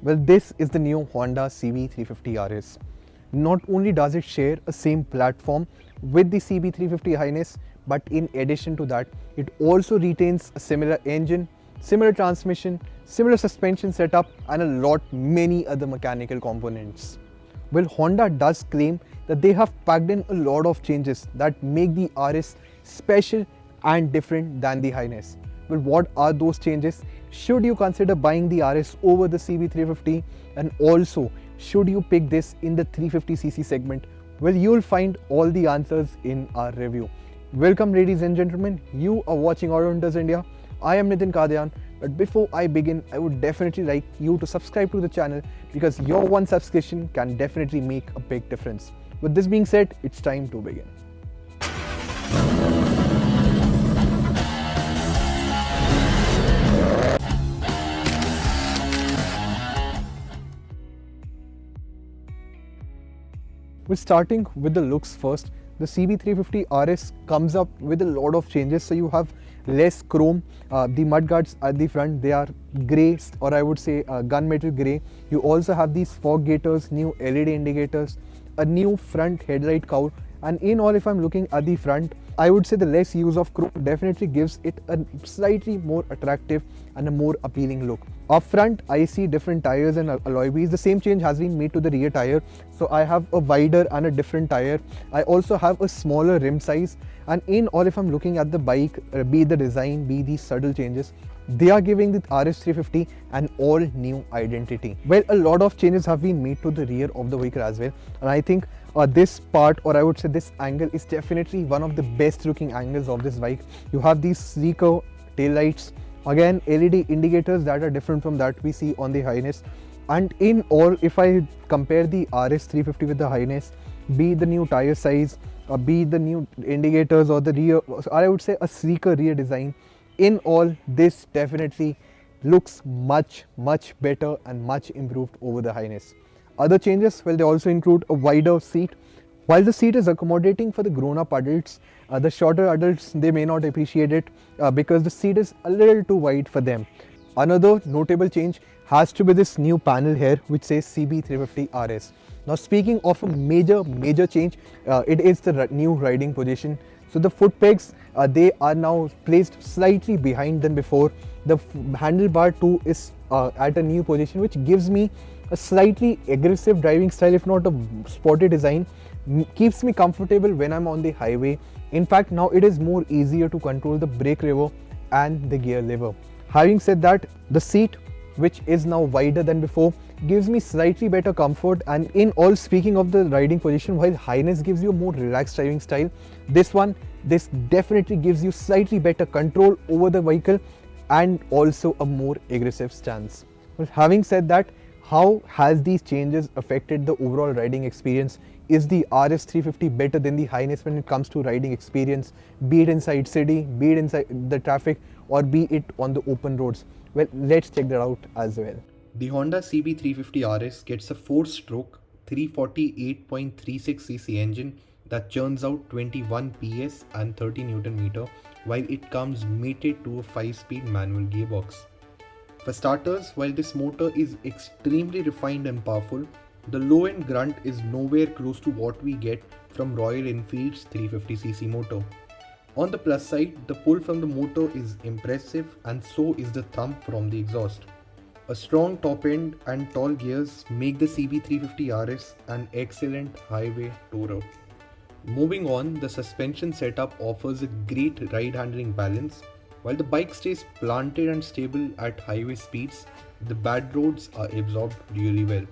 Well, this is the new Honda CB350 RS. Not only does it share a same platform with the CB350 Highness, but in addition to that, it also retains a similar engine, similar transmission, similar suspension setup, and a lot many other mechanical components. Well, Honda does claim that they have packed in a lot of changes that make the RS special and different than the Highness. Well, what are those changes? Should you consider buying the RS over the CB350? And also, should you pick this in the 350cc segment? Well, you'll find all the answers in our review. Welcome ladies and gentlemen, you are watching AutoHunters India. I am Nitin Kadian, but before I begin, I would definitely like you to subscribe to the channel because your one subscription can definitely make a big difference. With this being said, it's time to begin. We're starting with the looks first. The CB350 RS comes up with a lot of changes. So you have less chrome. The mudguards at the front, they are grey, or I would say gunmetal grey. You also have these fog gators, new LED indicators, a new front headlight cowl. And in all, if I'm looking at the front, I would say the less use of chrome definitely gives it a slightly more attractive and a more appealing look. Up front, I see different tires and alloy wheels. The same change has been made to the rear tire. So I have a wider and a different tire. I also have a smaller rim size. And in all, if I'm looking at the bike, be the design, be these subtle changes, they are giving the RS350 an all new identity. Well, a lot of changes have been made to the rear of the vehicle as well. And I think this part, or I would say this angle, is definitely one of the best looking angles of this bike. You have these sleeker tail lights, again LED indicators that are different from that we see on the Highness. And in all, if I compare the RS350 with the Highness, be the new tire size, be the new indicators or the rear, or I would say a sleeker rear design, in all, this definitely looks much better and much improved over the Highness. Other changes, well, they also include a wider seat. While the seat is accommodating for the grown-up adults, the shorter adults, they may not appreciate it because the seat is a little too wide for them. Another notable change has to be this new panel here which says CB350 RS. Now, speaking of a major change, it is the new riding position. So the foot pegs, they are now placed slightly behind than before. The handlebar too is at a new position, which gives me a slightly aggressive driving style, if not a sporty design. Keeps me comfortable when I'm on the highway. In fact, now it is more easier to control the brake lever and the gear lever. Having said that, the seat, which is now wider than before, gives me slightly better comfort. And in all, speaking of the riding position, while Highness gives you a more relaxed driving style, this definitely gives you slightly better control over the vehicle and also a more aggressive stance. Well, having said that, how has these changes affected the overall riding experience? Is the RS350 better than the Highness when it comes to riding experience, be it inside city, be it inside the traffic, or be it on the open roads? Well, let's check that out as well. The Honda CB350 RS gets a 4-stroke 348.36cc engine that churns out 21 PS and 30 Nm, while it comes mated to a 5-speed manual gearbox. For starters, while this motor is extremely refined and powerful, the low-end grunt is nowhere close to what we get from Royal Enfield's 350cc motor. On the plus side, the pull from the motor is impressive, and so is the thump from the exhaust. A strong top end and tall gears make the CB350 RS an excellent highway tourer. Moving on, the suspension setup offers a great ride handling balance. While the bike stays planted and stable at highway speeds, the bad roads are absorbed really well.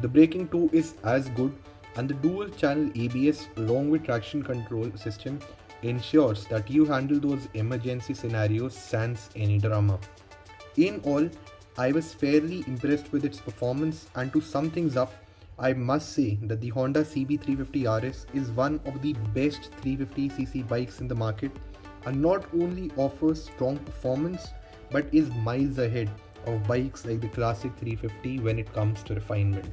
The braking too is as good, and the dual channel ABS along with traction control system ensures that you handle those emergency scenarios sans any drama. In all, I was fairly impressed with its performance, and to sum things up, I must say that the Honda CB350 RS is one of the best 350cc bikes in the market, and not only offers strong performance but is miles ahead of bikes like the classic 350 when it comes to refinement.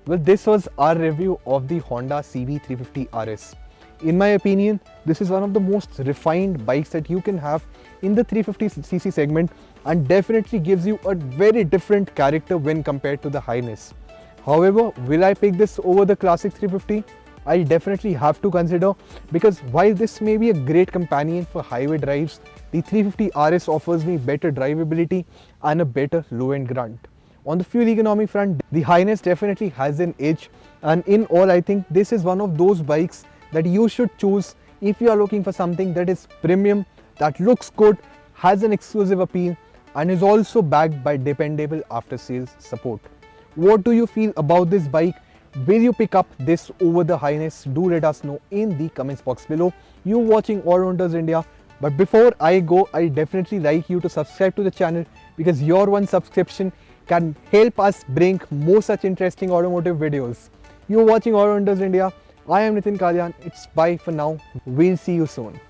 Well, this was our review of the Honda CB350 RS. In my opinion, this is one of the most refined bikes that you can have in the 350cc segment, and definitely gives you a very different character when compared to the Highness. However, will I pick this over the classic 350? I'll definitely have to consider, because while this may be a great companion for highway drives, the 350 RS offers me better drivability and a better low-end grunt. On the fuel economy front, the Highness definitely has an edge, and in all, I think this is one of those bikes that you should choose if you are looking for something that is premium, that looks good, has an exclusive appeal, and is also backed by dependable after-sales support. What do you feel about this bike? Will you pick up this over the Highness? Do let us know in the comments box below. You're watching AutoHunters India. But before I go, I definitely like you to subscribe to the channel, because your one subscription can help us bring more such interesting automotive videos. You're watching AutoHunters India. I am Nitin Kalyan. It's bye for now. We'll see you soon.